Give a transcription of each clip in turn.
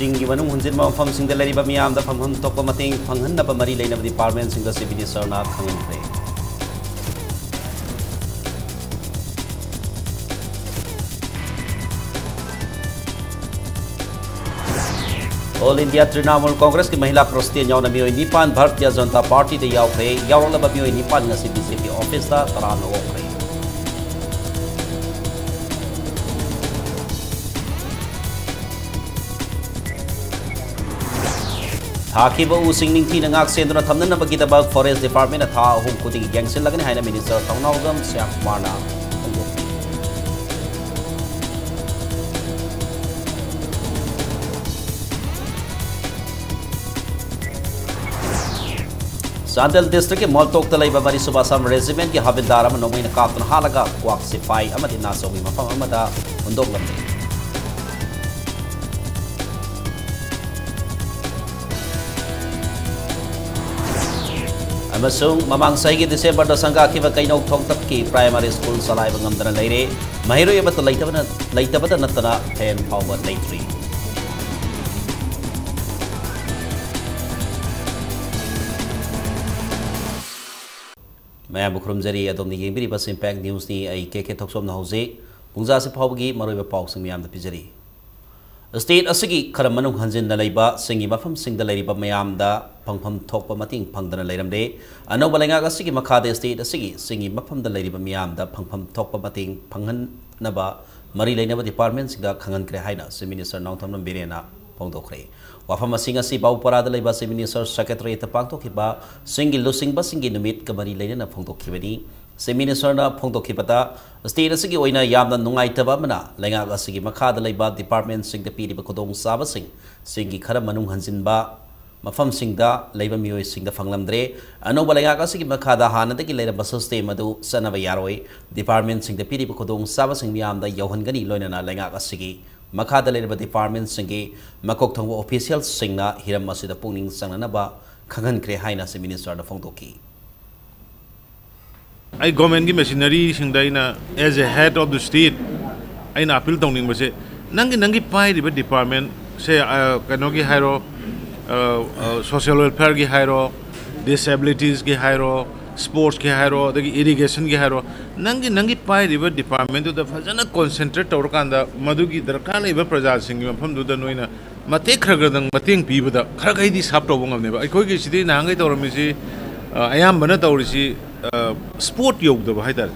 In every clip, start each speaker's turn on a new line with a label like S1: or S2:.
S1: Singi Manung Hunzima from Singalari Bamiam, the Famham Tokomating, Panghanda Mari Lane of Departments in the Civil Serna Kangan. All India Trinamool Congress की महिला प्रस्ती यावना मियोई निपान Bharatiya Janata party दे यावखे यावला मियोई निपान ngasi BJP office da tarano okre Thakiba using ningthi nangak senduna thamna bagi tabak forest department tha hum kudi gangsil lagani haina minister Tongnaugam Syam Marna Sandal district के मलतोक तलाई बबारी सुबासम regiment के हविलदार अमन नोमिन कातन हालगा quack सिपाही अमदी नासोगी मफम अमदा उन्दोक लम्बे अमसुंग ममांग सही दिसंबर the संगा की कईनौ थोंग तक की primary school सलाइब ngамदना लेरे महिरो यबत लैतबद नतना 10 फाउबर लेट्री मैं बुखरुमजरी अदोमनी येंबिरी बस इम्पैक्ट न्यूज़ नी आई के थोक्सोम न होजे पुंजा से फावगी मरोइबा पाउसिंग मियाम द पिजरी स्टेट असगी खरम मनुंग हंजिन न लैबा सिंगी मफम सिंग द लैरिबा मियाम दा फंगफम थोकपा मतिंग फंगदना लैरमदे अनोबा लैंगाग असगी मखादे स्टेट असगी सिंगी मफम द लैरिबा मियाम दा फंगफम थोकपा मतिंग फंगननबा मरी लैनबा डिपार्टमेंट सिंग दा खंगनक्रे हाइना से मिनिस्टर नौथम बिरेना फोंदोखरे वाफम असिंगसी बाउपराद लैबा से मिनिस्टर सेक्रेटरी त पांगतोखिबा सिंगी लुसिंगबा सिंगी नुमित कमरी लैना फोंदोखिबनी से मिनिस्टर ना फोंदोखिबता स्टेट असगी ओइना यामना नुंगाइतबा मना लैंगाग असगी मखाद लैबा डिपार्टमेंट सिंग द पीरिबा खुदोंग साबा सिंगी खरम मनुंग हंजिनबा मफम सिंग दा लैबा मियोय सिंग द फंगलमद्रे अनोबा लैंगाग असगी मखादा हानदगी लैरबा सिस्टम अदु सनबा यारोय डिपार्टमेंट सिंग द पीरिबा खुदोंग साबा सिंग मियामदा यौहनगनी लोइना लैंगाग असगी मखादा लेरबा डिपार्टमेंट सिंगी मकोक थंगो ऑफिशियल सिंगना हिरम असिदा पुनिंग संगनबा खंगनक्रे हाइना से मिनिस्टर द फोंदोकी
S2: आई गवर्नमेंट की मशीनरी सिंगदाइना as a head of the state आइना अपील तौनिंग बसे नंगी पाइरिबा डिपार्टमेंट से कनो की हाइरो सोशल वेलफेयर की हाइरो डिसेबिलिटीज की हाइरो स्पोर्ट्स के हाइरो दगी इरिगेशन के हाइरो नंगी पाइरिबा डिपार्टमेंट तो फजना कॉन्सेंट्रेट तौरकांदा मदुगी दरकार लेबा प्रजा सिंगी मफम दुदा नोइना मते खरगदंग मतेंग पीबदा खरगैदी साप तौबो ngamनेबा अखोइगी सिदि नांगै तौरमिसि अयामबना तौरिसि स्पोर्ट यौदबा हाइतार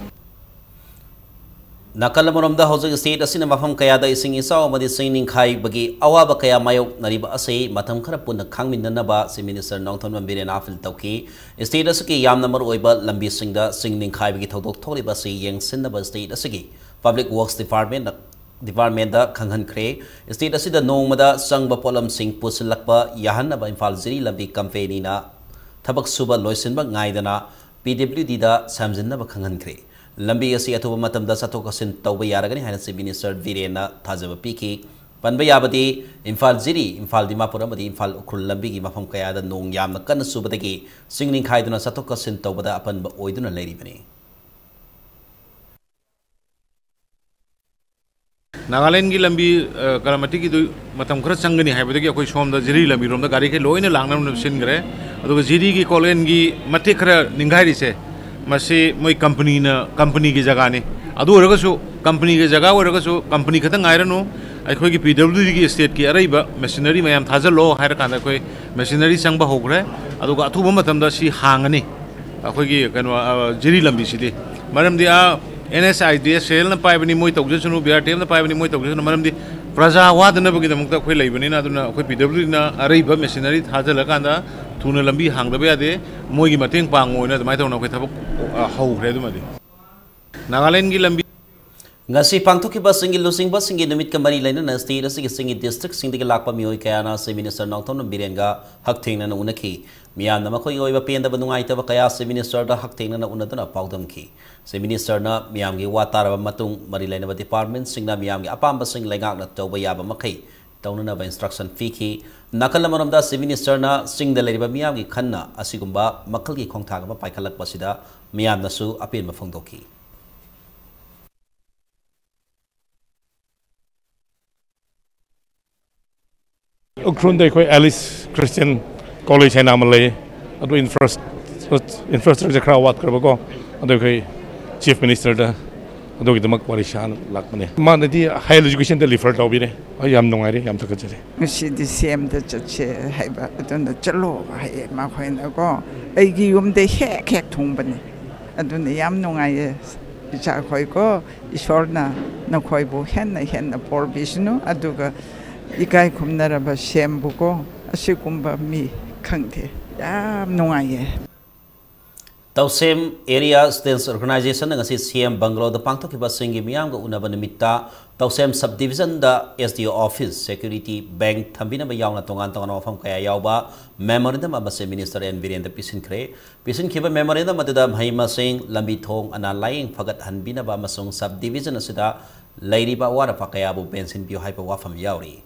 S1: नकल मरमदा हौजग स्टेट असिना मफम कयादा इसिंग इसाव मदि सिंनिंग खाई बगी अवाब कया मायोक नरिबा असे मथम खरा पुन खांगमिननबा से मिनिस्टर नौथन बिरेन आफिल तौकी स्टेट असकी याम नंबर ओइबा लंबी सिंगदा सिंनिंग खाई बगी थौदोक थोलिबा से येंगसिनबा स्टेट असकी पब्लिक वर्क्स डिपार्टमेंट दा खंगहनख्रे स्टेट असिदा नोंगमदा संगबा पोलम सिंग पुसलकबा याहनबा इम्फाल जिरी लंबी कंपनी ना थबक सुबा लोइसिनबा गाइदना PWD दा समजिनबा खंगहनख्रे लंबी असी अथुबा मतमदा सतोकसिन तौबा यारगनी हाइना से मिनिस्टर वीरेना थाजबा पीकी पनबा याबदी इम्फाल जिरी इम्फाल दिमापुर अमदी इम्फाल उखुल लंबी की मफम कयादा नोंग यामना कन्न सुबदगी सिंगनिंग खाइदुना सतोकसिन तौबदा अपनबा ओइदुना लैरिबनी
S2: नागालैंड की लंबी करामती की मतम खर चंगनी हाइबदगी अखोई सोमदा जिरी लंबी रोमदा गाड़ी के लोइना लांगना सिनग्रे अदुगा जिरी की कॉलेन की मते खर निंगाइरिसे मसे मोई कंपनी की जगह ने अदु ओरगसु कंपनी की जगह ओरगसु कंपनी खतंग आइरनो अखोई की PWD की स्टेट की अरैबा मशीनरी मयाम थाजलो हाइर कांदा अखोई मशीनरी संगबा होग्रे अदुगा अथुबा मतमदा सी हांगनी अखोई की कनो जिरी लंबी सिदि मरमदि NSIDSL न पाइबनी मोई तौजसनु BRTM न पाइबनी मोई तौजसनु मरमदि प्रजा वादनबगी दमकता अखोई लैबनिना अदुना अखोई PWD ना अरैबा मशीनरी थाजल कांदा थुना लंबी हांगदबा यादे मोईगी मतेंग पांगोइना दमाय तौना अखोई थबक हौग्रे दुमदि नागालैंड की लंबी
S1: ngasi pangthokiba singi lusingba singi numit ka mari laina na state asigi singi district singdi ga lakpa mioi kayana se minister nongthon birenga hakthengna na unaki miyamna makhoi oiba penda ba nungai ta kaya se minister da hakthengna na unaduna paudam ki se minister na miyamgi watara matung mari laina ba department singna miyamgi apamba sing laingak na tawba yaba makhai taunana ba instruction fee ki nakal maramda se minister na singda leriba miyamgi khanna asigumba makhal gi khongthaga ba paikhalak pasida miyamna su apin ma phongdoki
S3: Ukhrun de koi Alice Christian College hai naam le adu infrastructure khara wat karba ko adu koi chief minister da adu ki damak parishan lakmane ma nadi higher education de refer taw bi re yam nongai re yam thak jare
S4: ngasi di sem da chache haiba adun da chalo hai ma khoi na ko ai gi yum de hek thong bane adun yam nongai cha khoi ko ishor na khoi bu hen na por bisnu aduga ikai khumnara ba sem bu ko asikumba mi khangde yam nongai
S1: Tausem Area States Organization ngasi CM Banglo da pangthok ki basingi miyam ga unaba nimitta Tausem Subdivision da SDO Office Security Bank thambina ba yauna tongan wafam kaya yawba memorandum abase Minister and Virendra pisin khiba memorandum adada bhaima sing lambi thong ana laing phagat hanbina ba masung subdivision asida lairiba wara pakaya bu bensin bio haipa wafam yauri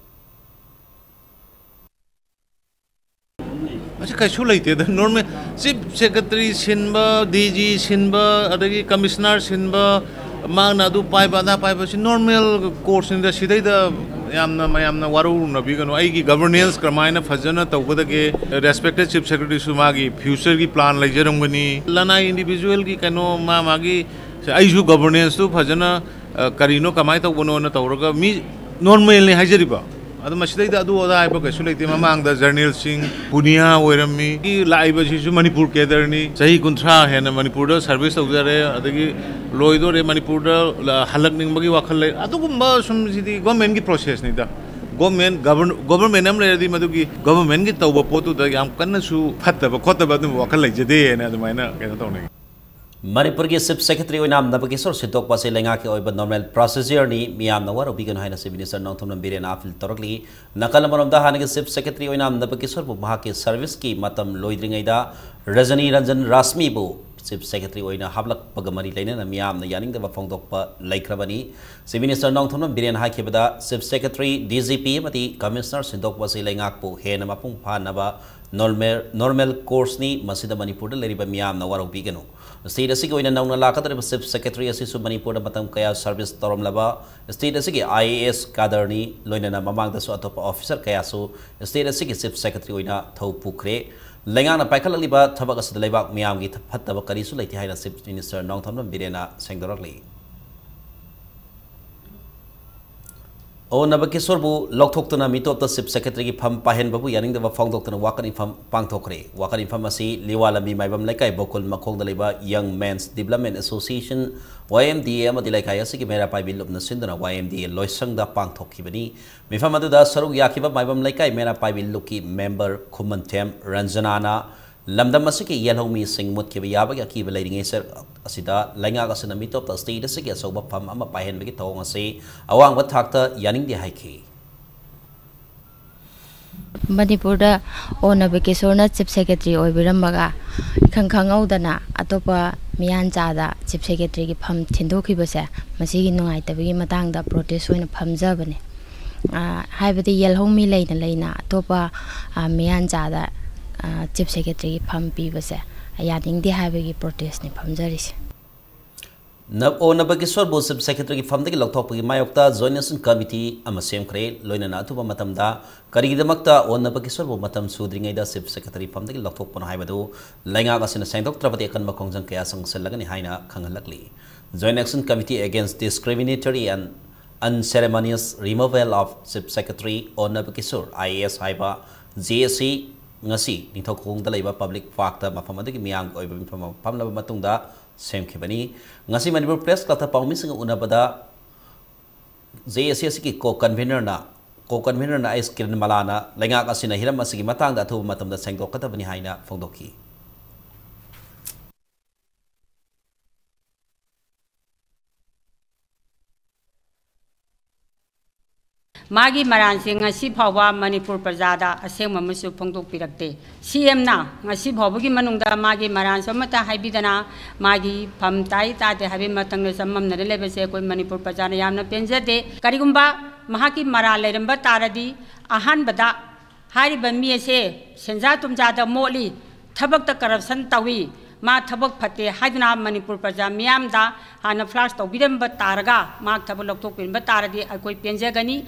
S2: अच्छा कैसे लेते हैं normal chief secretary सिंबा DG सिंबा अदगी commissioner सिंबा मांगना दु पाइबा से नॉर्मल कोर्स इन द सिदै द यामना वारू नबी गनो आई की गवर्नेंस क्रमायना फजना तौबदगे रेस्पेक्टेड चीफ सेक्रेटरी सुमागी फ्यूचर की प्लान लेजरंगनी लना इंडिविजुअल की कनो मागी आइजु गवर्नेंस तो फजना करिनो कमाई तौबनो न तौरगा मी नॉर्मल ने हाजरिबा अद मसिदै द अदु ओदा आइबा कैसे लेते ममांग द जर्नल सिंह पुनिया ओइरमी की लाइबा सिसु मणिपुर केदरनी सही कुंथ्रा हेन मणिपुर द सर्विस तौजरे अदगी लोइदोरे मणिपुर द हलकनिंगबगी वाखल ले अदुगुम्बा सुम सिदी गवर्नमेंट की प्रोसेस नि द गवर्नमेंट हम लेदी मदुगी गवर्नमेंट की तौबा पोतु द याम कन्नसु फत्तबा खोतबा दु वाखल लेजदे ने अदुमाइना केनो तौने
S1: Manipur की Chief Secretary ओइनाम नबकी सोर सितोक पासे लेंगा के ओइबा नॉर्मल प्रोसीजर नि मियाम नवर बिगन हाइना से मिनिस्टर नौथुम बिरेन आफिल तोरकली नकल मरमदा हाने के Chief Secretary ओइनाम नबकी सोर बु महा के सर्विस की मतम लोइद्रिङैदा रजनी रंजन रासमी बु Chief Secretary ओइना हाबलक पगमरी लेना मियाम न यानिंग द फोंगदोकपा लैख्रबनी से मिनिस्टर नौथुम बिरेन हाखेबदा Chief Secretary DGP मति कमिश्नर सितोक पासे लेंगा पु हेन मपुंग फानबा नॉर्मल कोर्स नि मसिदा मणिपुर लेरिबा मियाम नवर बिगनो स्टेट असि कोइना नौना लाकदरबा Chief Secretary असि सु मणिपुर मतम कया सर्विस तोरमलबा स्टेट असि के IAS कादरनी लोइना ममांग दसु अतोप ऑफिसर कया सु स्टेट असि के Chief Secretary ओइना थौ पुखरे लेंगाना पाइखललिबा थबक असि लेबाक मियाम गी फत्तबा करिसु लेति हाइना Chief Minister नौथम बिरेना सेंगदरकली ओ नबकिशोर बु लौथोक्तना मिटोप Chief Secretary की फम पाहेन बबु यानिंग द फोंगदोक्तना वाकन फम पांगथोखरे वाकन फम असि लिवाला मी माइबम लेकाय बोकुल मखोंग दलेबा young men's development association YMDA अमदि लेकाय असि की मेरा पाइबि लुपना सिंदना YMDA लोइसंग द पांगथोखिबनी मिफम अदुदा सरुग याखिबा माइबम लेकाय मेरा पाइबि लुकी मेंबर खुमनथेम रंजनाना लमदम असि येलौमी सिंग मुतखिबा याबग अकीबा लेरिंगे सर असिदा लैंगा असना मिटोप स्टेट असि के असौबा फम अमा पाहेन बगी तौंग असि अवांग थाक्ता यानिंग दे हाइखि
S5: Manipur da ona bekesorna Chief Secretary oibiramaga khangkhangauda atopa miyan chada Chief Secretary ki pham thindokibase masigi nungai tabigi matang da protest oina phamjabane haibadi yelhomi leina atopa miyan chada Chief Secretary ki pham pibase ayading di haibagi protest ni phamjarise
S1: नब ओ नबकिशोर बु Chief Secretary की फम दगी लौथोकपगी मायोक्ता जोइनेशन committee अमा सेमखरे लोइना अथुबा मतमदा करिगिदमक्ता ओ नबकिशोर बु मतम सुद्रिङैदा Chief Secretary फम दगी लौथोकपन हाइबदु लैंगा गसिना सेंदोक्त्रबदि अकनबा खोंजंग कया संगसलगनि हाइना खंगलकली Joint Action Committee Against Discriminatory and Unceremonious Removal of Chief Secretary O Nabakishore IAS हाइबा JSC ngasi nithokong da leiba public facta mafam adagi miyang oiba mifam pamlaba matungda semkhibani ngasi Manipur Press Club ta pawmi singa unabada JSC ki co-convener na is Kiran Malana lenga asina hiram asigi matang da thu matamda sengdokata bani haina phongdoki
S6: मागी मरानसे ngasi phawba Manipur prajada aseng mamusu phongdok pirakte CM na ngasi phawbagi manungda magi maran somata haibidana magi phamtai ta de habi matang ne sammam na lebese koi Manipur prajana yamna penjade karigumba mahaki mara leramba taradi ahan bada hari bami ase senja tumja da moli thabak ta corruption tawi ma thabak phate haidna Manipur praja miyam da hana flash tawbidam ba taraga ma thabak loktok pin ba taradi koi penjagani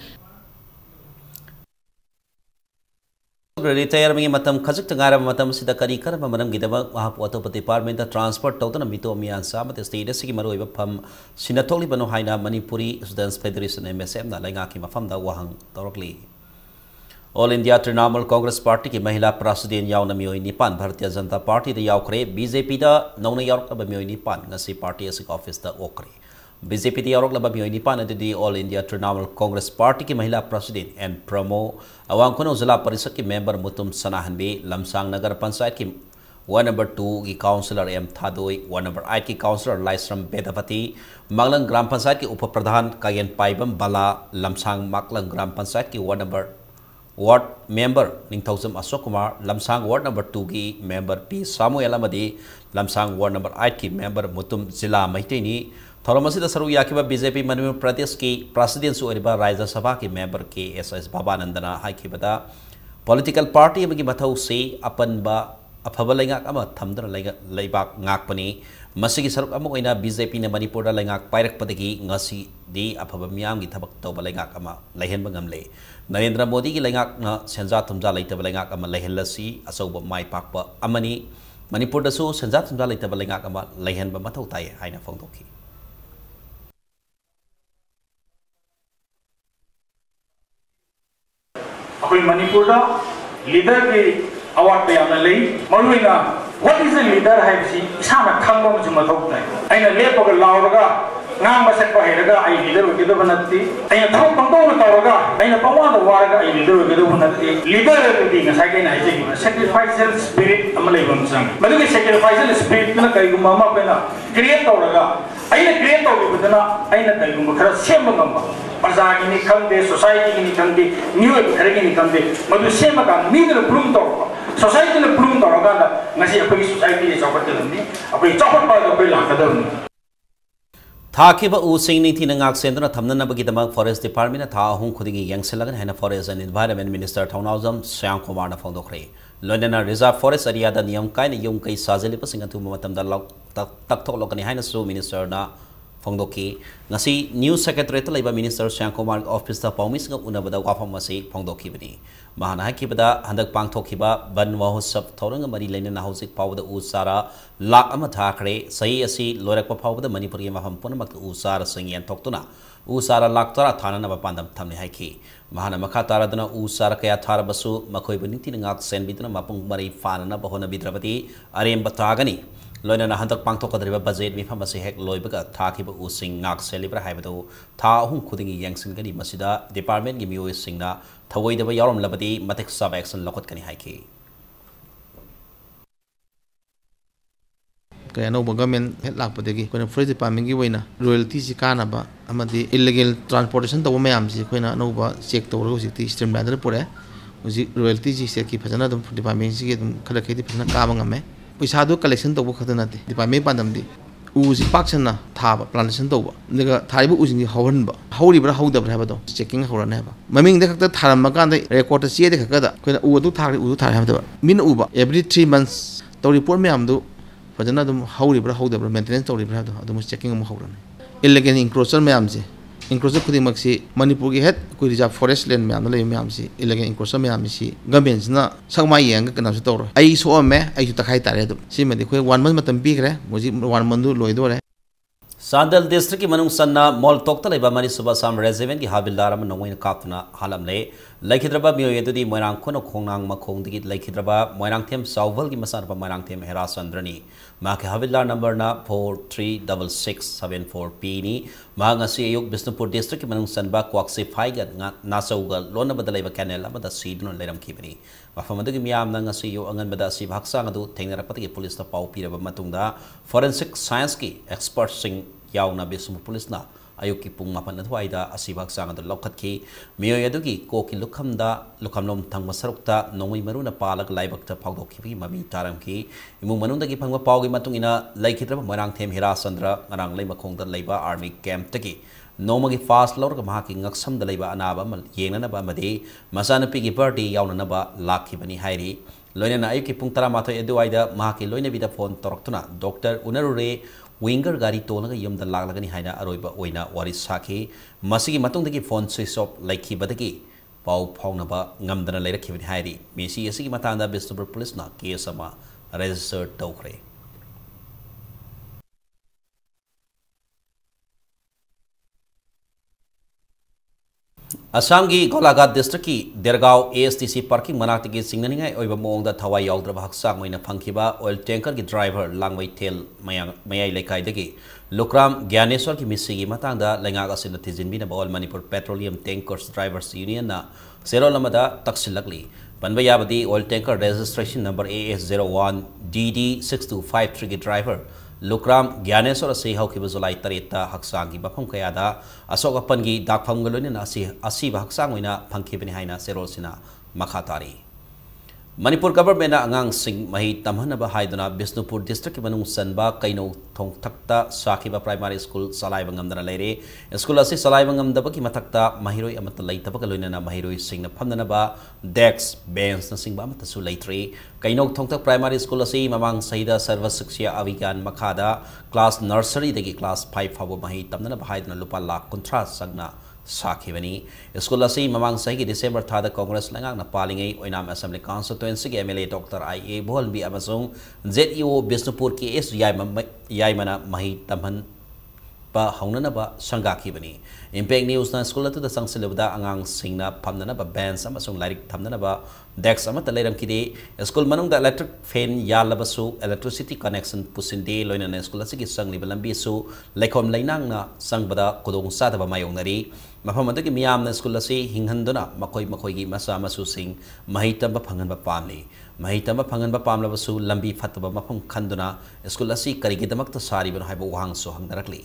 S1: retire में मतम खजक तंगार मतम सिदा करी कर मरम गिदबक वहां अतोप department transfer तौदन मितो मियान सामत state सिगी मरोइब फम सिनथोली बनो हाइना मणिपुरी स्टूडेंट्स फेडरेशन एमएसएम ना लेंगा की मफम दा वहंग तौरकली all India Trinamool Congress party की महिला प्रेसिडेंट यावना मियोई निपान भारतीय जनता पार्टी दा यावखरे बीजेपी दा नौना यावरकब मियोई निपान ngasi पार्टी असि ऑफिस दा ओकरे बीजेपी दा यावरकब मियोई निपान अदि all India Trinamool Congress party की महिला प्रेसिडेंट एन प्रमो अवांगखुनो जिला परिषद की मेंबर मुतुम सनाहनबी लमसांग नगर पंचायत की वार्ड नंबर 2 की काउंसिलर एम थादोई वार्ड नंबर 8 की काउंसिलर लाइसरम बेदवती मांगलंग ग्राम पंचायत के उप प्रधान कायन पाइबम बाला लमसांग माकलंग ग्राम पंचायत की ward member Ningthoujam Ashok Kumar Lamsang ward number 2 की मेंबर पी सामुएल अमदी लमसांग वार्ड नंबर 8 की मेंबर मुतुम जिला मैतेनी थौरमसिदा सरू याकिबा बीजेपी मणिपुर प्रदेश की प्रेसिडेंट ओरिबा राज्य सभा की मेंबर के एस बाबानंदना हाइकिबदा पॉलिटिकल पार्टी की मथौ से अपनबा अफब लेंगाक अमा थमदन लेबाक ngakpani masigi saruk ama oina BJP ने मणिपुर दा लेंगाक पाइरकपदगी ngasi di अफब मियाम की थबक तौबा लेंगाक अमा लेहनबा ngamle नरेंद्र मोदी की लेंगाक ना सेंजा थुमजा लेतबा लेंगाक अमा लेहनलसी असौबा माइ पाकपा अमनी मणिपुर दसु सेंजा थुमजा लेतबा लेंगाक अमा लेहनबा मथौ ताय हाइना फोंदोखी
S7: अखोई मणिपुर दा लीडर के अवार्ड पे आना ले मरुइना व्हाट इज अ लीडर है बिसी इसाना खंगो मजु मथौ ताय आइना लेपगा लावरगा ngang ba set ba heraga ai leader ke do banati ai thau pangdo na tawraga ai na pangwa da waraga ai leader ke do banati leader ke di ngai kai na ai ji sacrificial spirit amalai bam sang madu ke sacrificial spirit na kai gum mama pe na create tawraga ai na create taw bi badana ai na kai gum khara sem ngam ba parja gi ni khangde society gi ni khangde new khare gi ni khangde madu sem ka ni na plum taw society na plum tawraga na ngasi apagi society ni chawat ke ni apagi chawat pa da pe la ka da
S1: थाकिब उसिंग नीति नंगाक सेंदना थमननबगिदमक forest department था अहुं खुदिगी यंगसलगन हैना forest and environment minister Thounaojam Shyam Kumar न फोंदोखरे लोनेना reserve forest area दा नियम कायन yum कै साजेलिप सिंग अथु मतमदा तकथोलकनी हैना सु मिनिस्टर ना फोंदोकी ngasi न्यू सेक्रेटरीट लेबा मिनिस्टर श्याम कुमार ऑफिस दा पौमिसंग उनबदा वाफम असे फोंदोकीबनी महाना हाकिबदा हंदक पांगथोखिबा बन महोत्सव थौरंग मरी लेना हौजिक फावदा उसारा लाख अमा थाखरे सही असि लोरकपा फावदा मणिपुर के मफम पुनमक उसारा संगियन थोक्तुना उसारा लाख तरा थाननबा पांदम थमने हाइखि महाना मखा तारादना उसारा कया थारबसु मखोइबु नीति नंगाक सेनबिदना मपुंग मरी फानना बहोना बिद्रबती अरेम बतागनी लोइना हंदक पांगथोकदरिबा बजेट मिफम असे हेक लोइबगा थाखिबा उसिंग ngak सेलिब्रा हाइबदो था अहुं खुदिंगी यंगसिंगनी मसिदा डिपार्टमेंट की मियोय सिंगना थवोइदबा यावरम लबदी मतेक सब एक्शन लखोतकनी हाइखि
S8: कई अनौब गवर्नमेंट हेड लापदगी कोना फॉरेस्ट डिपार्टमेंट की वइना रॉयल्टी से कानाबा अमदी इलीगल ट्रांसपोर्टेशन तब मैम से कोना अनौब चेक तौरगो सिटी स्ट्रीमलाइन पुरे हुजी रॉयल्टी से की फजना दम डिपार्टमेंट से खल खेदी फजना काबा ngame पैसा दो कलेक्शन तब खत नाते डिपार्टमेंट पादमदी उजी पाक्सना थाबा प्लांटेशन तब नगा थाइबो उजिंग हौरनबा हौरिब्रा हौदब्रा हाबदो चेकिंग हौरने हाबा ममिंग दे खत थारम कांदे रेकॉर्ड से दे खकदा कोना उदु थारे हाबदो मिन उबा एवरी 3 months तो रिपोर्ट मैम दो फजना दम हौरिब्रा हौदब्रा मेंटेनेंस तौरिब्रा हाबदो अदुम चेकिंग हम हौरने इलीगल इंक्रोचर मैम से इंक्रोचर खुदिमक से मणिपुर की हेड कोई रिजर्व फॉरेस्ट लैंड मैम ले मैम से इलीगल इंक्रोचर मैम से गवर्नमेंट ना संगमा येंग कना से तौर आई सो में आई तखाई तारे दम सिमदि कोई 1 month मतम पीखरे मोजी 1 month लोइदोरे
S1: सांदल डिस्ट्रिक्ट की मनुंग सन्ना मॉल तोक्ता लेबा मरी सुबह शाम रेजिमेंट की हाबिलदार अम नोंगोइन कापना हालम ले लैखिद्रबा मियो यदुदी मोयरांग खोनो खोंगनांग मखोंदगी लैखिद्रबा मोयरांग थेम साउवल की मसारबा मोयरांग थेम हेरा चंद्रनी माके हाबिलदार नंबर ना 436674 पी नी मांगसी अयुक बिष्णुपुर डिस्ट्रिक्ट की मनुंग सनबा क्वाक्सी फाइगा नासौगा लोन बदलेबा कैनल अमदा सीडनो लेरम खिबनी मफमदगी मियाम नंगसी यो अंगन बदा सी भागसांग अदु थेंगनरपतगी पुलिस ता पाउ पीरबा मतुंगदा फोरेंसिक साइंस की एक्सपर्ट सिंग यावना बिष्णुपुर पुलिस ना अयुक की पुंग मापन अथवाइदा असी भागसांग अदु लौखतखी मियो यदुगी कोकी लुखमदा लुखमलोम थंगमा सरुक्ता नोंगई मरुना पालक लाइबक्ता फाउदोखिबगी ममी तारमकी इमु मनुंदगी फंगमा पाउगी मतुंगिना लैखिद्रबा मोयरांग थेम Hira Chandra ngaraang leimakhongda leiba army camp tagi नोमगी फास्ट लौरगा महाकी ngaksamda leiba anaba mal yengnanaba amadi masanapigi birthday yawnanaba lakhibani hairi loinana ayuki pung 13 eduwaida mahaki loinabida phone toroktuna doctor unarure winger gari tolaga yumda laglagani haina aroiba oina wari sakhi masigi matungdagi phone switch off laikhibadagi पाउ फाउनबा ngamdana leirakibani hairi misi asigi matanda Bisnupur police na case ama register tawkhre Assam ki Golaghat district ki Dergaon ASTC parking manatiki singnaningai oiba moongda thawai yaudraba haksang moina phangkiba oil tanker ki driver langwai tel mayai lekai dagi Lukram Gyaneswar ki misigi matangda lengaga sina tijinbina ba All Manipur Petroleum Tankers Drivers Union na Serolamada taksilakli Panbayabadi oil tanker registration number AS01 DD6253 ki driver Lukram Gyaneswar asi haukiba Julai 3 haksang ki bafam kayada asokapan gi dakpham galone na asi ba haksang oina phangkibani haina serol sina makhatari Manipur government angang sing mahi tamhanaba haiduna Bisnupur district ki manung sanba kaino thongthakta sakiba primary school salai bangamdana leire school asi salai bangamdaba ki mathakta mahiroi amata leitaba ka loina na mahiroi singna phamdana ba desk bench na singba amata su leitre kaino thongthak primary school asi mamang sahida sarva shiksha avigan makhada class nursery degi class 5 fabu mahi tamdana ba haiduna lupa lakh kunthra sagna Sakivani, school asi mamang sahi December thada Congress langang na palingai oinam Assembly Constituency ki MLA Dr. I.A. Bolbi amasung ZEO Bisnupur ki es yaimana mahi tamhan pa haunana ba sangakibani. Impact News na school atu da sangsilabda angang singna pamnana ba bands amasung lairik thamnana ba dex amata leiram kide school manung da electric fan yalabasu electricity connection pusinde loina na school asi ki sangni balambi su laikom lainang na sangbada kodong sa da ba mayongnari mafam adagi miyam na school asi hinghanduna makoi gi masa masu sing mahitam ba phangan ba pamli mahitam ba phangan ba pamla basu lambi fataba mafam khanduna school asi karigi damak ta sari ban haiba wahang so hangdarakli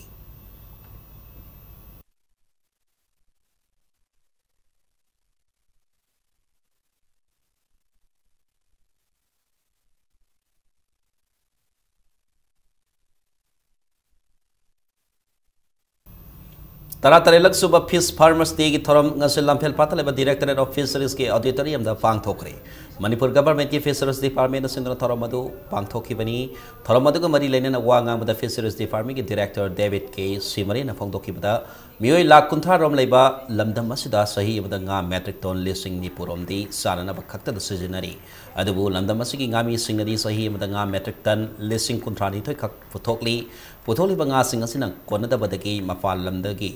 S1: Taratare suba Fish Farmers Day ki thoram ngasil lamphel pataleba Directorate of Fisheries ki auditorium da pangthokre Manipur government ki Fisheries Department na sindra thoram adu pangthokibani thoram adu ko mari leinena wanga da Fisheries Department ki Director David K Simari na phongdokibada mioi lakh kuntha rom leiba lamdam asida sahi abada nga metric ton listing ni purom di sanana ba khakta da sijinari adubu lamdam asigi ngami singnadi sahi abada nga metric ton listing kuntha ni thoi khak puthokli ba nga sing asina konada badagi mafal lamdagi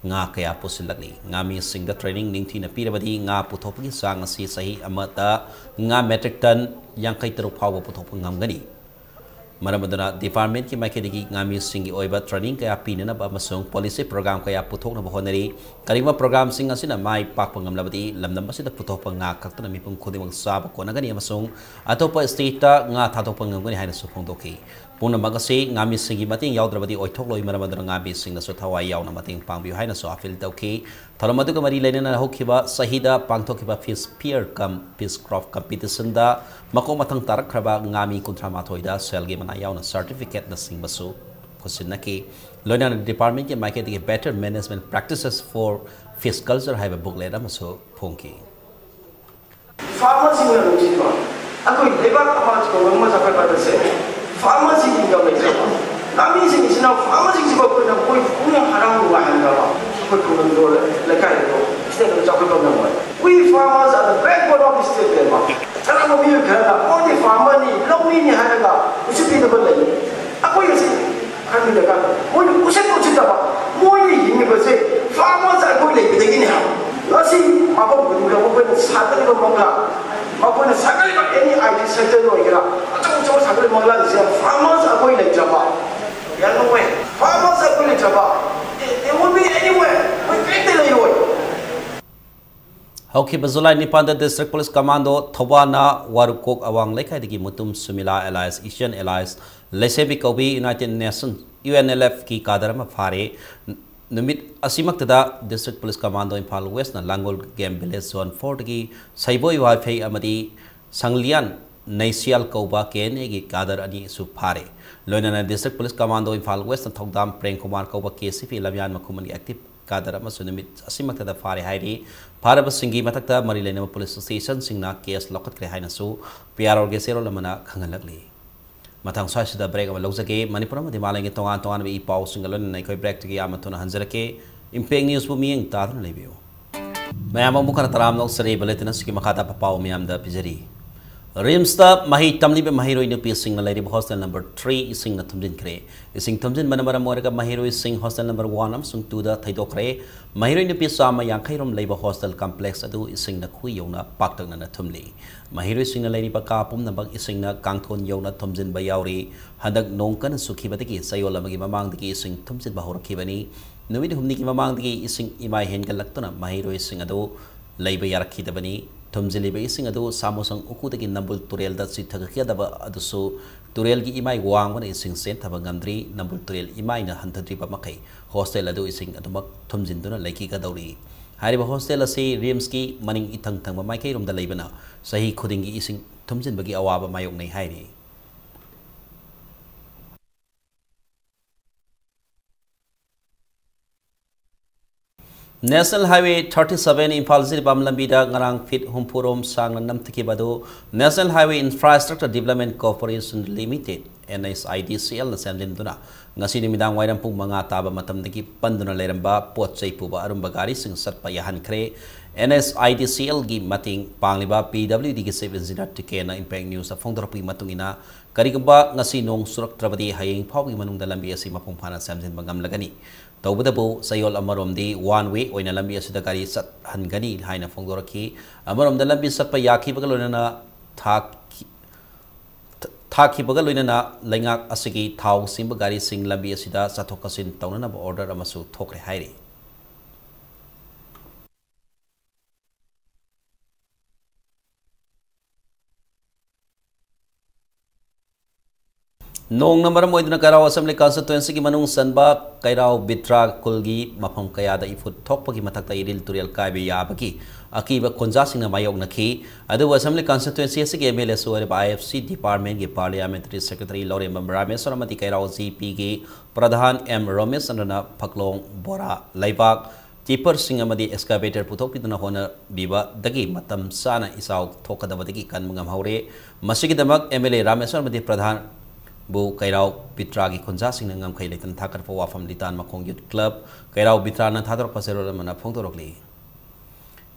S1: nga kaya pusilagli ngami singda training ningthi na pirabadi nga puthopgi sang asi sahi amata nga metric ton yang kai teruk phawa puthop ngamgani maramudana department ki maikedi ngami singi oiba training kaya pinana ba masung policy program kaya puthokna bahonari karima program sing asina mai pak pangamlabadi lamdam asida puthop nga kaktana mipung khudimang sab konagani amasung atopa state ta nga thatok pangamgani haina supongdoki Puna magasi ngami singi mating yaudrabadi oithok loi maramadra ngami singna so thawai yauna mating pangbiu haina so afil tauki thalamadu ka mari leinena hokiba sahida pangthokiba fish peer kam fish craft competition da mako matang tarak khaba ngami kuntra mathoida selge mana yauna certificate na singbasu khosinaki loina department ke market ke better management practices for fish culture have a booklet amaso phongki
S9: farmers in the region akoi deba kamaj ko ngma sa pa se farmers in the region nami sing is now farmers in the ko na koi punya harang wa hanga wa ko ko ndo le kai ko state of japan ko na we farmers are the backbone of the state ma tara mo bi ka na only farmer ni long ni hanga usi bi no le akoi yesi kan ni ka mo ni usi ko chita ba mo ni yin ni ba se farmers are ko le bi de ni ha lasi apa ko ni ko ko sa ta ko mo la ako na sakali ba any IT sector no ikira ato sakali mo la sia farmers are going like java yan no way farmers are going like java they won't be anywhere we get the way
S1: Hauki Bazulai Nipanda District Police Commando Thobana Warukok Awang Lekai digi Mutum Sumila Allies Asian Allies Lesebi Kobi United Nations UNLF ki kadarama phare Numit asimaktada District Police Commando Impal West na Langol Game Village Zone 4 gi Saiboi Wi-Fi amadi Sanglian Naisial Koba Kene gi kadar ani su phare loina na District Police Commando Impal West na Thogdam Prem Kumar Koba KCP Lamyan Makuman gi active kadar ama sunumit asimaktada phare hairi pharaba singi matakta mari lena police station singna case lokat kre haina su PR orgesero lamana khangalakli Matang swasida break ama logjake Manipur ma dimalangi tongan bi pau singalon nai koi break tigi ama tona hanjarake Impact News bu mieng ta lebiu Mayam mukana taram no sare baletina siki makata papau mayam da pijari. Rimsta mahi tamli be mahiro inu pi sing na lady hostel number 3 ising na tumjin kre. Ising tumjin manamara morega mahiro ising hostel number 1 am sung 2 da thaidok kre. Mahiro inu pi sama yang khairom labor hostel complex adu ising na khui yona paktak na tumli. Mahiro ising na lady pakapum na bag ising na kangthon yona tumjin ba yauri. Handak nongkan sukhi batiki sayola magi mamang diki ising tumjin ba horakhi bani. Numid humni ki mamang diki ising imai hen galaktuna mahiro ising adu labor yarakhi da bani. Tumjiliba ising adu samosang ukudagi nambul turel da si thagakyadaba adusu turel gi imai wangwana ising sen thaba ngamdri nambul turel imai na hantadri ba makai hostel adu ising adumak tumjinduna laiki ga dauri hariba hostel ase rims ki maning ithang thang ba mai kai romda leibana sahi khudingi ising tumjin bagi awaba mayok nei hairi National Highway 37 Imphal Ziribam Lambida Ngarang Fit Humpurom Sang Namtiki Badu National Highway Infrastructure Development Corporation Limited NSIDCL na Sanlinduna ngasi ni midang wairam pung mga taba matamdiki panduna leramba potsay puba arumba gari sing satpa yahan kre NSIDCL gi mating pangliba PWD gi 7 zinat tike na Impact News afong darapi matungina karigamba ngasi nong surak trabadi hayeng pawgi manung dalambi asi mapungpana samjin bangam lagani Taubadabu sayol amarom di one way oina lambi asida gari sat hangani haina fongdoraki amarom dalambi satpa yaki bagalona na thaki bagalona na lengak asigi thau simba gari sing lambi asida sathokasin taunana ba order amasu thokre hairi Nong number mo iduna Kairao Assembly Constituency ki manung sanba Kairao Bitra Kulgi mapam kayada ifut thokpa ki matakta iril turial kaibe yabaki akiba konja singna mayok nakhi adu Assembly Constituency se ke MLA so IFC Department ki Parliamentary Secretary Lore Ramesh Ramati Kairao GP ki Pradhan M Ramesh Andana Phaklong Bora Laibak Tipper sing amadi excavator puthok piduna hona biba dagi matam sana isaw thokadabadagi kan mangam haure masigi damak MLA Ramesh Ramati Pradhan Bu Kairao Bitra ki khonja sing ngam khai leitan thakar po wafam litan makong youth club Kairao Bitra na thador pasero mana phongtorokli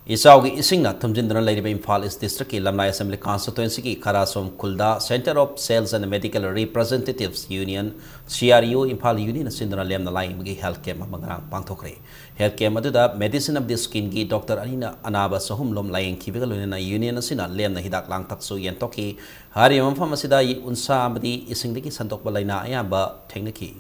S1: Isau gi ising na thumjindra leiriba Imphal East District ki Lamnai Assembly Constituency ki Karasom Khulda Center of Sales and Medical Representatives Union CRU Imphal Union sindra lemna lai gi health camp mangrang pangthokre health camp aduda medicine of the skin gi Dr. Anina Anaba Sahum lom layeng khibiga loina union asina lemna hidak lang taksu yentoki hari mamfam asida unsa amadi ising diki santok balaina ayamba thengnaki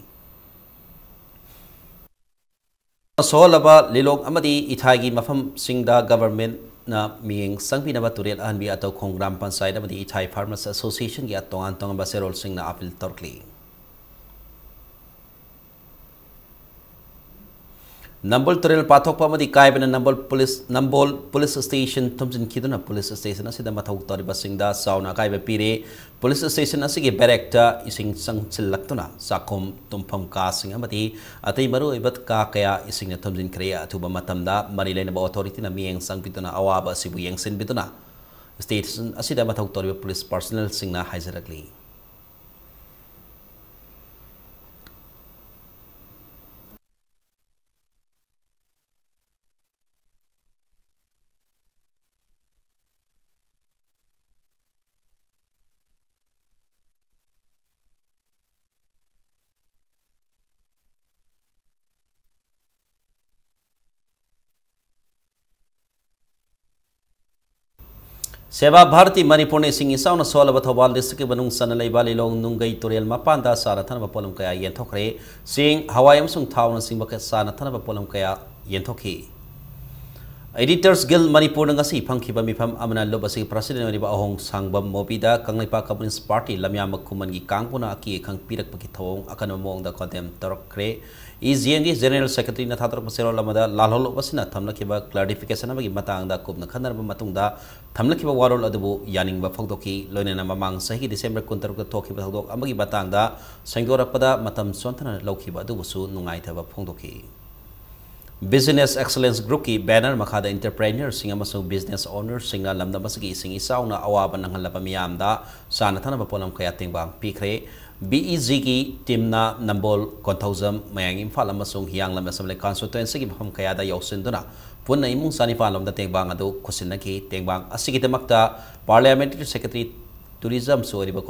S1: Solaba Lilong Amadi Itagi Mafam Singda government na ming sangpi na baturil anbi atau Kongram Pansay Amadi Itai Farmers Association gi atong antong baserol sing na apil torkli Nambol Turil Patok Pamadi Kaiban and Nambol Police Station Tumjin Kiduna Police Station Asida Mathau Tori Basingda Sauna Kaiba Pire Police Station Asigi Berekta Ising Sang Silaktuna Sakom Tumpam Kasing Amati Atay Maru Ibat Kakaya Ising Tumjin Krea Tuba Matamda Marilena Authority na Mieng Sang Pituna Awaba Sibu Yang Sin Bituna Station Asida Mathau Tori Police Personnel Sing na Haizarakli Seva Bharati Manipur ne sing isauna solaba thobal district banung sanalai bali long nungai turial mapanda sara thana polom kaya yenthokre sing hawai amsung thauna sing baka sana thana polom kaya yenthoki Editors Guild Manipur ngasi phangkhiba mifam amana lobasi president riba ahong sangbam mobida kanglaipa Communist Party lamya makhuman gi kangpuna aki khang pirak paki thawong akan mong da condemn torkre EZNG General Secretary na thatar pasero lamada lalholo basina thamna khiba clarification amagi matang da kubna khanar ba matung da thamna khiba warol adubu yaning ba phokdoki loinena mamang sahi December 13 ka thokhiba thokdok amagi batang da sangdorapada matam sontana lokhiba adubu su nungai thaba phokdoki Business Excellence Group ki banner makada entrepreneur singa masung business owner singa lamda masagi sing isaw na awaban ng halapa miyamda sana thana ba polam kaya tingbang pikre BEZ ki team na nambol 1000 mayang Imphal amasung hiyang lam Assembly Constituency ki bapam kaya da yausin duna पुन इमुंग सानिपान लोमदा तेंगबांग अदु खुसिनकी तेंगबांग असिगिदमक्ता parliamentary secretary tourism सोरिबा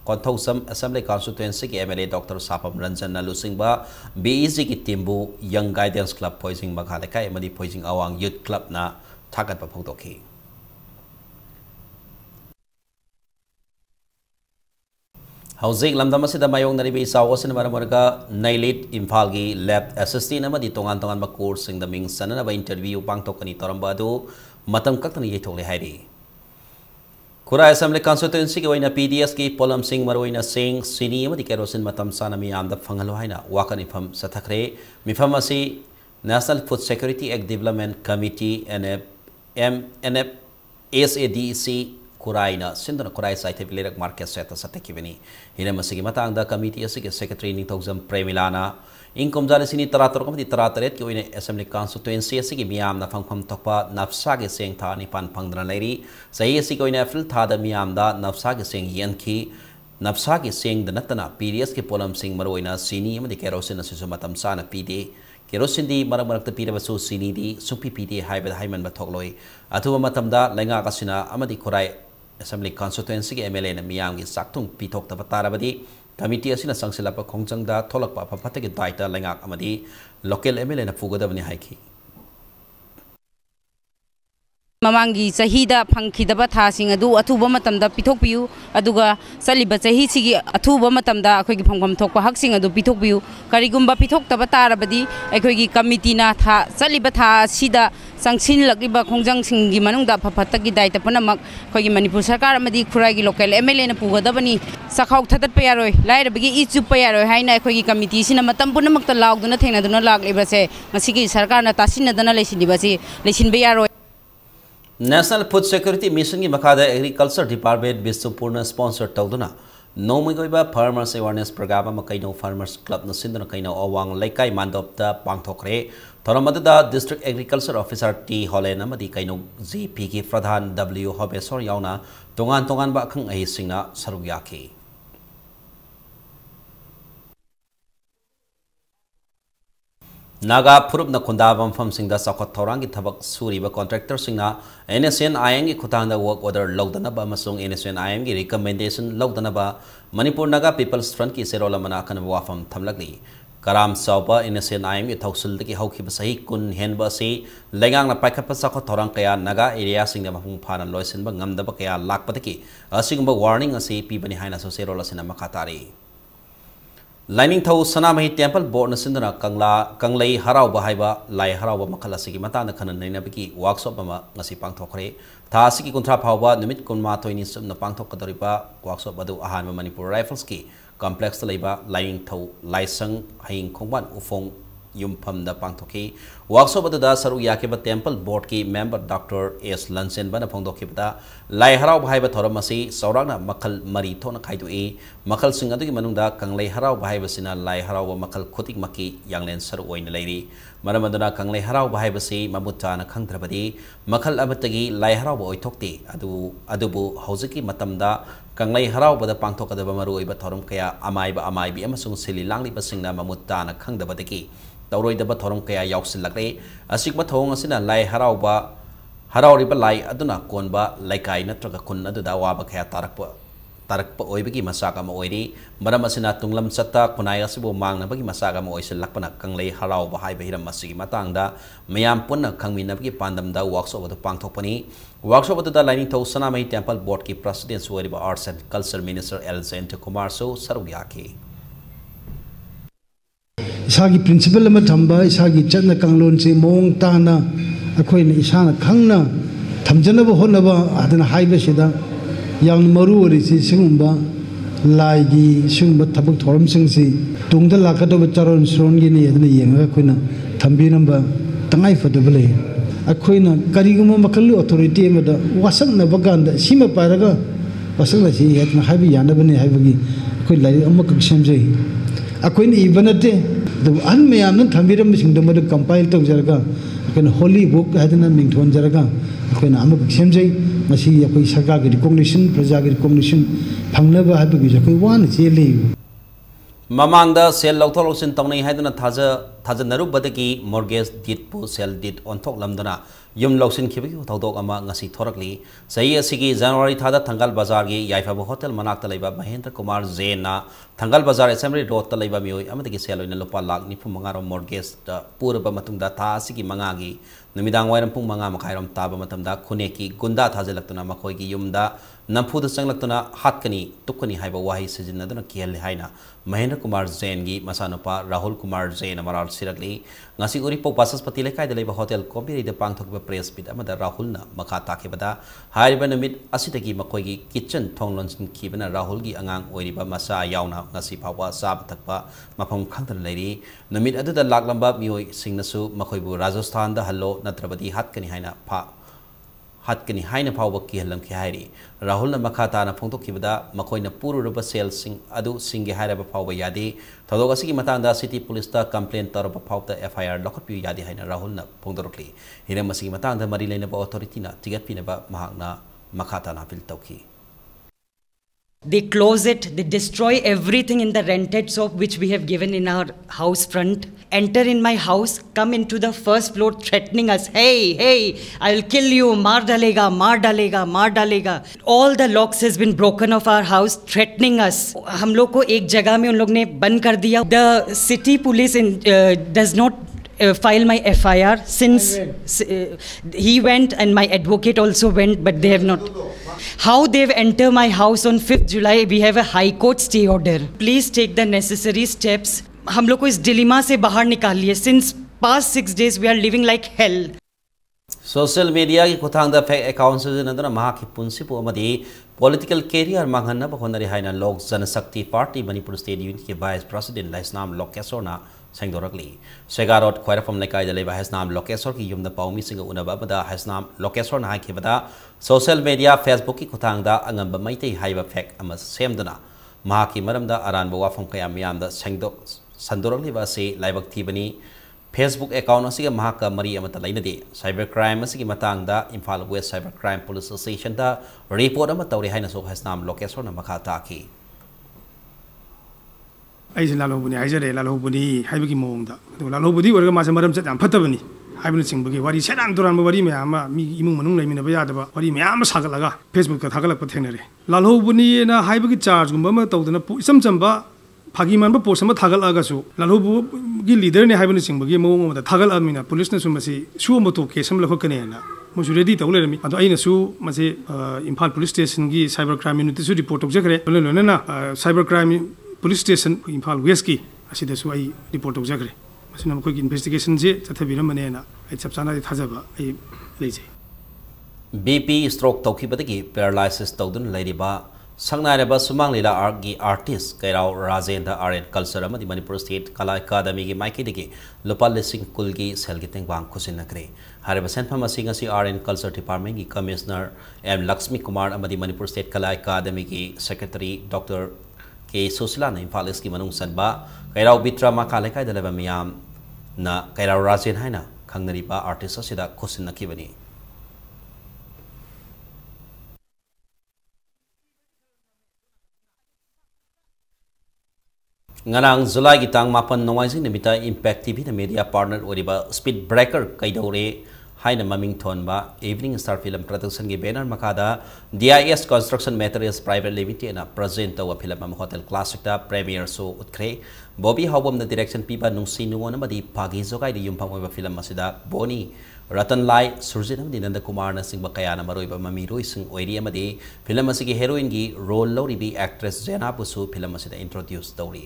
S1: Konthosam Assembly Constituency की MLA Dr. Sapam Ranjan Nalusingba BEC की टीमबु Young Guidance Club Poising Makhaleka Emadi Poising Awang Youth Club na Thagat Papongtoki Housing Lamdamasida Mayong Naribi Sawasin Maramarga Nailit Impalgi Lab Assistant Amadi Tongan Makur Sing the Ming Sanana interview Pangtokani Torambadu Matam Katani Yetoli Haidi Kura Assembly Constituency की वही PDS की pollen Singh मरोइना Singh सिनी मदी kerosene मतम साना मियाम the फंगलो है ना वाकन इफम सथखरे मिफम असी National Food Security Act Development Committee NF SADC Kuraina Sindana Kurai Site Vilerak Market Seta Satekivini Hinamasi Matang the committee as Secretary Nitozam Premilana Income Sini Tarator Committee Tarataret की वही Assembly Constituency as की मियाम ना फंगफम तकपा नफ्सागे सेंग था निपान फंगदना लेरी सही ऐसी कोई नेफिल था the मियाम दा नफ्सागे Seng Yankee नफ्सागे saying the नतना PDS के पोलम सिंग मरोइना सीनी मदी केरोसिन असिसु मतम साना पीदे केरोसिन दी मरक मरक पीरे बसु सीनी दी सुपी पीदे हाइबद हाइमन बथोगलोई अथुवा मतम दा लेंगा कसिना अमदी खुराई Assembly Constituency के MLA न मियाम की साक्तुंग पीथोक तब ताराबदी Committee asina sangsilapa khongchangda tholakpa phaphate daita lengak amadi local MLA na fugadabani haiki
S10: Mamangi sahida phangkhidaba thasing adu athuba matamda pithokpiu aduga saliba sahi sigi athuba matamda akhoi gi phangpham thokpa haksing adu pithokpiu karigumba pithoktaba tarabadi akhoi gi committee na tha saliba tha sida sangsin lagiba khongjang singi manungda phaphatta gi daita panamak akhoi gi Manipur sarkar amadi khurai gi local MLA na pugadabani sakhaw thatat pa yaroi lairabagi ichu pa yaroi haina akhoi gi committee sina matam punamakta lagduna thengnaduna laglibra se masigi sarkar na tasinadana leisindiba si leisinba yaroi
S1: National Food Security Mission की मखादा Agriculture Department विश्वपूर्ण sponsor तौदुना नौमगोइबा Farmers Awareness Program में कईनो Farmers Club न सिंधुना कईनो अवांग लेकाई मानदोपता पांगथोकरे थोरमददा District Agriculture Officer T Holland अमदी कईनो GP की प्रधान W Hobesor यावना तोंगान तोंगान बाखंग अहि सिंगना सरुयाकी Naga Purup na Kundabam from Singda Sakot Torangi Tabak Suriba contractor Singna NSN IMG Kutanda work order Laudanaba Masung NSN IMG recommendation Laudanaba Manipur Naga People's Front Ki Serola Manakan Wafam Tamlagli Karam Saupa NSN IMG Tausul Ki Hoki Basahi Kun Henba Si Legang na Pakapa Sakot Torang Kaya Naga area Singda Mahung Pana Loisin Bangam the Bakaya Lak Pataki a single warning a sea people behind us Serola Sinamakatari Lining Tau Sanamahi Temple Board Nasindana Kanglai Harau Bahaiba, Lai Harau Makalasiki Matana Kanan Nabiki, Workshop Nasi Pangtokre, Tasiki Kuntra Pava, Numit Kunmato in the Pangtokaripa, Workshop Badu Ahan Manipur Rifleski, Complex Labor, Lining Tau, Laisang, Haing Kongban, Ufong, Yumpam the Pangtoki, Workshop Badu Saru Yakiba Temple Board Key Member Dr. S. Lansen Banapongdokipta, Lai Harau Bahaiba Thoramasi, Saurana Makal Maritona Kaitu E, Makal Singadu Manunda, Kanglai Harau Bahaibasina, Lai Harau Makal Kotik Maki, Young Lancer Oin Lady, Maramadana Kanglai Harau Bahaibasi, Mamutana Kantrabadi, Makal Abatagi, Lai Harau Oitokti, Adubu, Hosiki Matamda, Kanglai Harau Bada Pangtoka de Bamaru, Batorum Kaya, Amaiba Amaibi, Amasung Silly Langli Basingna Mamutana Kangdabataki, Tauroi the Batorum Kaya Yausilake, a Sigma Tongasina, Lai Harauba. Harau riba lai aduna konba laikai natraga kunna du dawa ba kaya tarakpa oibagi masaka mo oiri maramasina tunglam sata kunaya sibu mang na bagi masaka mo oisil lakpana kanglay harau ba hai bahiram masigi matangda mayam punna kangmin na bagi pandam da workshop adu pangthokpani workshop adu da lining tau Sanamay Temple Board ki President Suwariba Arts and Culture Minister Elzente Kumar So Sarugyaki
S11: Isagi principle lama thamba isagi chatna kanglon se mong tana akhoi na isana khangna thamjanaba honaba adana haiba sida yang maru ori si singumba laigi singumba thabak thoram singsi tungda lakado charon sron gi ni adana yenga khoina thambi namba tangai fadabale akhoina kariguma makal authority mada wasang na baganda sima paraga wasang na si yatna haibi yanabani haibagi khoi lai amak semjai akhoina ibanate the unmayam thambiram singdama compile to jaraga When holy book had an Mington Jaraga, when Amak Semjay, Masi Yaki Saka recognition, Praja recognition, Pangnava Happy one is leave.
S1: Mamanda, Sel Lotolos in Tony had an Taza थाजनरुबदगी mortgage deed पु sale deed ऑनथोक लमदना यम लौसिन खिबगी थौदोक अमा ngasi थोरकली सही असिगी जनवरी थादा थंगल बाजार गी याइफाब होटल मनाक्ता लेबा महेंद्र कुमार जैन ना थंगल बाजार असेंबली रोड ता लेबा मियोय अमदगी सेल ओइना लुपा लाख 95 मॉर्गेज दा पूरबा मतुंगदा था असिगी मंगागी नमिदांग वायरम पुंग मंगा मखाइरम ताबा मतमदा खुनेकी गुंदा थाजलक्तुना मखोयगी युमदा नंफुद चंगलक्तुना हातकनी तुकनी हाइबा वाही सिजिनदुना कियल हाइना महेंद्र कुमार जैन गी मसानुपा Rahul Kumar Jain अमराल सिरकली ngasi uri po basaspati lekai de leba hotel company de pangthok ba press bit amada rahul na makha takhibada hariba namit asitagi makoi gi kitchen thonglon sin khibana rahul gi angang oiriba masa yauna ngasi phawa sab thakpa mafam khangtan leiri namit adu da laklamba mioi singnasu makoi bu rajasthan da hallo natrabadi hatkani haina pha हातकनी हाइना फाव की हलम की हाइरी राहुल न मखाता न फोंतो किबदा मखोइना पुरुरब cell सिंग अदु सिंगे हाइरब फाव यादे थदोग असि की मतांदा सिटी पुलिस ता कंप्लेंट तरब फावता एफआईआर लखपि यादे हाइना राहुल न फोंदोरकली हिरम असि की मतांदा मरी लेनब अथॉरिटी ना टिकट पिनबा महाकना मखाता ना appeal तौकी
S12: They close it, they destroy everything in the rented shop which we have given in our house front. Enter in my house, come into the first floor threatening us. Hey, hey, I will kill you, maar dalega, maar dalega, maar dalega. All the locks has been broken of our house, threatening us. हम लोग को एक जगह में उन लोग ने बंद कर दिया. The city police does not file my FIR since he went and my advocate also went, but they have not. How they've entered my house on 5th July, we have a high court stay order. Please take the necessary steps. हम लोग को इस dilemma से बाहर निकालिए. Since past 6 days we are living like hell.
S1: Social media की खुथांगदा fake account से नदना महा की पुंसिपो अमदी पॉलिटिकल कैरियर मांगन बखोनरी हाइना लोक जनशक्ति पार्टी मणिपुर स्टेट यूनिट के वाइस प्रेसिडेंट लाइसनाम लोकेशोरना सेंगदोरकली सेगारोड ख्वाइरफम लेकाय दले हाइसनाम लोकेशोर की युमदा पाउमी सिंग उनबा बदा हाइसनाम लोकेशोरना हाइखिबदा सोशल मीडिया फेसबुक की खुथांगदा अंगंब मैतै हाइबा फेक अमा सेमदना महा की मरमदा अरानबा वाफम कया मियामदा संदोरकलिबा से लाइबक थीबनी फेसबुक अकाउंट असिगा महाका मरी अमता लैनदे साइबर क्राइम असिगी मतांगदा Imphal west cyber crime police station दा रिपोर्ट अमा तौरे हाइना सो हाइसनाम लोकेशोरना मखा ताकी
S13: ꯑꯩꯁꯦ ꯂꯥꯜꯍꯧꯕꯅꯤ ꯍꯥꯏꯖꯔꯦ ꯂꯥꯜꯍꯧꯕꯅꯤ ꯍꯥꯏꯕꯒꯤ ꯃꯑꯣꯡꯗ ꯑꯗꯨꯒ ꯂꯥꯜꯍꯧꯕꯗꯤ ꯑꯣꯏꯔꯒ ꯃꯥꯁꯦ ꯃꯔꯝ ꯆꯠ ꯌꯥꯝ ꯐꯠꯇꯕꯅꯤ ꯍꯥꯏꯕꯅꯆꯤꯡꯕꯒꯤ ꯋꯥꯔꯤ ꯁꯦꯔꯥꯟ ꯇꯨꯔꯥꯟꯕ ꯋꯥꯔꯤ ꯃꯌꯥꯝ ꯑꯃ ꯃꯤꯒꯤ ꯏꯃꯨꯡ ꯃꯅꯨꯡ ꯂꯩꯃꯤꯟꯅꯕ ꯌꯥꯗꯕ ꯋꯥꯔꯤ ꯃꯌꯥꯝ ꯑꯃ ꯁꯥꯒꯠꯂꯒ ꯐꯦꯁꯕꯨꯛꯇ ꯊꯥꯒꯠꯂꯛꯄ ꯊꯦꯡꯅꯔꯦ ꯂꯥꯜꯍꯧꯕꯅꯤꯅ ꯍꯥꯏꯕꯒꯤ ꯆꯥꯔꯖꯒꯨꯝꯕ ꯑꯃ ꯇꯧꯗꯅ ꯏꯆꯝ ꯆꯝꯕ ꯐꯥꯒꯤ ꯃꯥꯟꯕ ꯄꯣꯁ ꯑꯃ ꯊꯥꯒꯠꯂꯛꯑꯒꯁꯨ ꯂꯥꯜꯍꯧꯕꯒꯤ ꯂꯤꯗꯔꯅꯤ ꯍꯥꯏꯕꯅꯆꯤꯡꯕꯒꯤ ꯃꯑꯣꯡ ꯑꯃꯗ ꯊꯥꯒꯠꯂꯛꯑꯕꯅꯤ나 ꯄꯨꯂꯤꯁꯅꯁꯨ ꯃꯁꯤ ꯁꯨꯒꯨꯝꯕ ꯀꯦꯁ ꯑꯃ ꯂꯧꯈꯠꯀꯅꯦꯅ ꯃꯣꯏꯁꯨ ꯔꯦꯗꯤ ꯇꯧ ꯂꯩꯔꯝꯃꯤ ꯑꯗꯣ ꯑꯩꯅꯁꯨ ꯃꯁꯤ ꯏꯝꯐꯥꯜ ꯄꯨꯂꯤꯁ ꯁ꯭ꯇꯦꯁꯟꯒꯤ ꯁꯥꯏꯕꯔ ꯀ꯭ꯔꯥꯏꯝ ꯌꯨꯅꯤꯠꯇꯁꯨ ꯔꯤꯄꯣꯔꯠ ꯇꯧꯖꯈ꯭ꯔꯦ ꯂꯣꯏꯅꯅ cyber crime police station Imphal वेस्टकी असिदसु आई रिपोर्ट तौजखरे मसिना मखोगी इन्वेस्टिगेशन से चथबिरमनेना आई चपचाना थाजबा आई लेजे
S1: बीपी स्ट्रोक तौखिबदगी पैरालाइसिस तौदुन लैरिबा संगनाइरबा सुमांग लीला आर्ट की artist Kairao Rajendra art culture अमदी मणिपुर स्टेट कला अकादमी की माइकेदगी लुपा लिसिंग कुल की सेल की तेंगबांग खुसिनखरे हारिबा सेंफम असिंग असि आर्ट एंड कल्चर डिपार्टमेंट की कमिश्नर एम लक्ष्मी कुमार अमदी मणिपुर स्टेट कला अकादमी की सेक्रेटरी डॉक्टर के सुशीला ने इम्फाल की मनुंग सनबा कैराव बित्रा मखा लेकाय दलेबा मियाम ना कैराव राजेन हाइना खंगनरिबा आर्टिस्ट असिदा खुसिनखिबनी nganang July की तांग मापन नोवाइजिंग निमिता इम्पैक्ट टीवी ने मीडिया पार्टनर ओरिबा स्पीड ब्रेकर कैदौरे हाइना ममिंग थोनबा इवनिंग स्टार फिल्म प्रोडक्शन की बैनर मखादा DIS construction materials private limited ना प्रेजेंट तवा फिल्म अम होटल क्लासिक दा प्रीमियर शो उतखरे बॉबी हाउबम दा डायरेक्शन पीबा नुंसी नुवन मदी पागी जोगाई दी युमफम ओइबा फिल्म असिदा बोनी रतन लाई सुरजित अमदी नंद कुमार न सिंह बकया न मरोइबा ममी रोई सिंह ओइरी अमदी फिल्म असिगी हेरोइन की रोल लौरिबी एक्ट्रेस जेना बुसु फिल्म असिदा इंट्रोड्यूस तौरी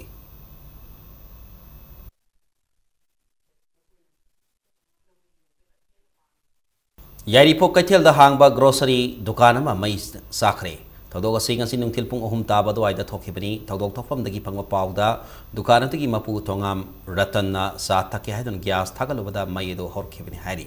S1: यारीपो कैथेल दा हांगबा ग्रोसरी दुकान अमा मई साखरे थौदोग असिंग असि नुंथिल पुंग अहुम ताबा दुआइदा थोखिबनी थौदोग थोफमदगी फंगबा पाउदा दुकान अतगी मपु थोंगाम रतनना सा थके हाइदन ग्यास थागलबदा मई दो हरखिबनी हाइरी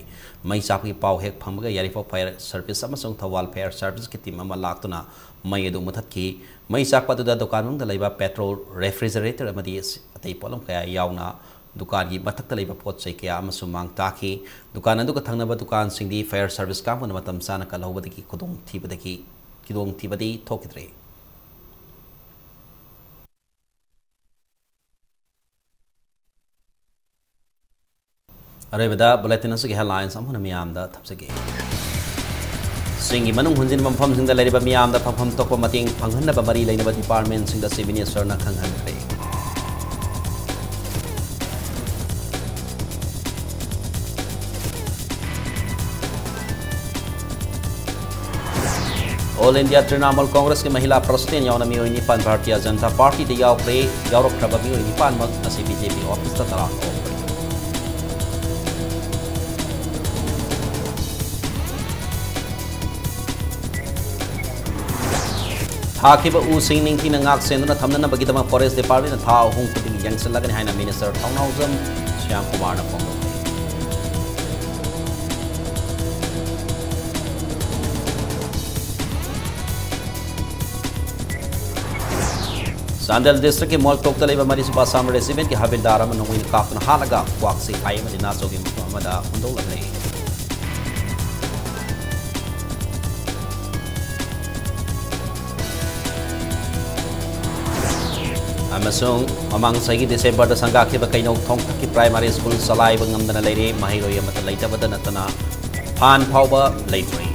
S1: मई सापगी पाउ हेक फंगबगा यारीपो फायर सर्विस अमसुंग थवाल फायर सर्विस की टीम अमा लाक्तुना मई दो मुथतकी मई साकपादुदा दुकान नुंग दा लैबा पेट्रोल रेफ्रिजरेटर अमदी अतै पोलम कया यावना दुकान की मथक लेब पोट चै क्या मांग ताकी दुकान थंगनब दुकान फायर सर्विस कांगन मतम चाना कलहबदगी खुदोंथीबदी थोकिद्रे अरेबदा बुलेटिन असगी हेडलाइंस अमन मियामदा थपसगे सिंगी मनung hunjin mampham singda leriba miyamda phafam tokpa mating phanghanna ba mari leinaba department singda chief minister na khanghan khre All India Trinamool Congress ki mahila president yauna mi oini pan Bharatiya Janata Party de yaw pre Europe khaba mi oini pan mak asi BJP office ta tara Hakiba U Singing Tina Ngak Senduna Tamana Bagitama Forest Department Tha Hung Puting Youngster Lagan Hina Minister Townhousem Shyam Kumar na Pongo Sandal District ke Mall Tokta Leba Mari Suba Summer Resident ki Habildara Manungin Kapun Halaga Waksi Hai Madina Zogi Muhammada Undola Lay Amasung amang sagi December da sangga ke bakai no thong ki primary school salai bangam dana leire mahiro ya mata leita badana tana phan phauba leitri